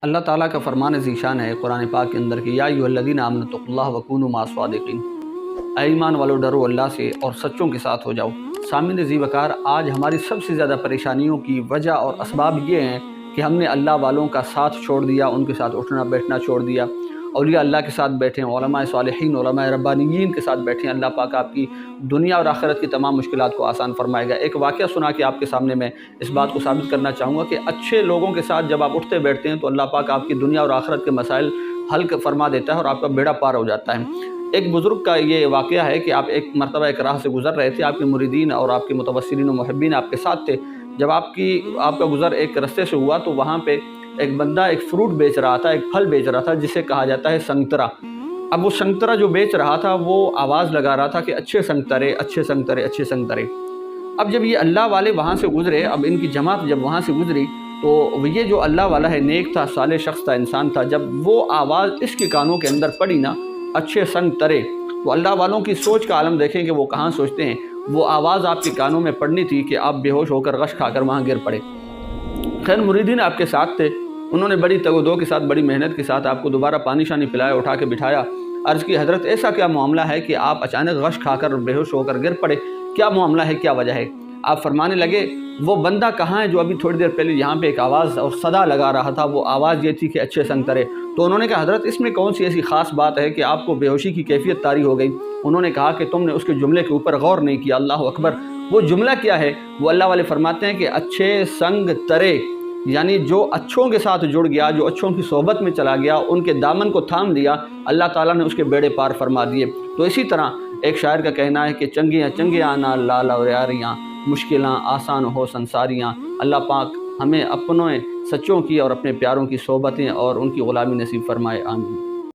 اللہ تعالیٰ کا فرمان ذیشان ہے قرآن پاک کے اندر کہ یا ایھا الذین آمنوا اتقوا اللہ وکونوا مع الصادقین، اے ایمان والو ڈرو اللہ سے اور سچوں کے ساتھ ہو جاؤ۔ سامعین ذی وقار، آج ہماری سب سے زیادہ پریشانیوں کی وجہ اور اسباب یہ ہیں کہ ہم نے اللہ والوں کا ساتھ چھوڑ دیا، ان کے ساتھ اٹھنا بیٹھنا چھوڑ دیا، اولیاء اللہ کے ساتھ بیٹھے ہیں، علماء صالحین، علماء ربانیین کے ساتھ بیٹھے ہیں۔ اللہ پاک آپ کی دنیا اور آخرت کی تمام مشکلات کو آسان فرمائے گا۔ ایک واقعہ سنا کہ آپ کے سامنے میں اس بات کو ثابت کرنا چاہوں گا کہ اچھے لوگوں کے ساتھ جب آپ اٹھتے بیٹھتے ہیں تو اللہ پاک آپ کی دنیا اور آخرت کے مسائل حل فرما دیتا ہے اور آپ کا بیڑا پار ہو جاتا ہے۔ ایک بزرگ کا یہ واقعہ ہے کہ آپ ایک مرتبہ ایک راہ سے گزر رہے تھے، آپ کے مریدین اور آپ کے متوسلین و محبین آپ کے ساتھ تھے۔ جب آپ کا گزر ایک رستے سے ہوا تو وہاں پہ ایک بندہ ایک فروٹ بیچ رہا تھا، ایک پھل بیچ رہا تھا جسے کہا جاتا ہے سنگترا۔ اب وہ سنگترا جو بیچ رہا تھا وہ آواز لگا رہا تھا کہ اچھے سنگترے، اچھے سنگترے، اچھے سنگترے۔ اب جب یہ اللہ والے وہاں سے گزرے، اب ان کی جماعت جب وہاں سے گزری تو یہ جو اللہ والا ہے، نیک تھا، صالح شخص تھا، انسان تھا، جب وہ آواز اس کے کانوں کے اندر پڑی نا، اچھے سنگترے، تو اللہ والوں کی سوچ کا عالم دیکھیں کہ وہ کہاں سوچتے ہیں۔ وہ آواز آپ کے کانوں میں پڑنی تھی کہ آپ بے ہوش ہو کر غش کھا کر وہاں گر پڑے۔ خیر مریدین آپ کے ساتھ تھے، انہوں نے بڑی تگ و دو کے ساتھ، بڑی محنت کے ساتھ آپ کو دوبارہ پانی شانی پلایا، اٹھا کے بٹھایا، عرض کی حضرت ایسا کیا معاملہ ہے کہ آپ اچانک غش کھا کر بے ہوش ہو کر گر پڑے، کیا معاملہ ہے، کیا وجہ ہے؟ آپ فرمانے لگے وہ بندہ کہاں ہے جو ابھی تھوڑی دیر پہلے یہاں پہ ایک آواز اور صدا لگا رہا تھا، وہ آواز یہ تھی کہ اچھے سنگترے۔ تو انہوں نے کہا حضرت اس میں کون سی ایسی خاص بات ہے کہ آپ کو بے ہوشی کی کیفیت طاری ہو گئی؟ انہوں نے کہا کہ تم نے اس کے جملے کے اوپر غور نہیں کیا۔ اللہ اکبر! وہ جملہ کیا ہے؟ وہ اللہ والے فرماتے ہیں کہ اچھے سنگ ترے، یعنی جو اچھوں کے ساتھ جڑ گیا، جو اچھوں کی صحبت میں چلا گیا، ان کے دامن کو تھام لیا، اللہ تعالیٰ نے اس کے بیڑے پار فرما دیے۔ تو اسی طرح ایک شاعر کا کہنا ہے کہ چنگیاں چنگیاں نا لال اور یاریاں، مشکلاں آسان ہو سنساریاں۔ اللہ پاک ہمیں اپنوں سچوں کی اور اپنے پیاروں کی صحبتیں اور ان کی غلامی نصیب فرمائے، آمین۔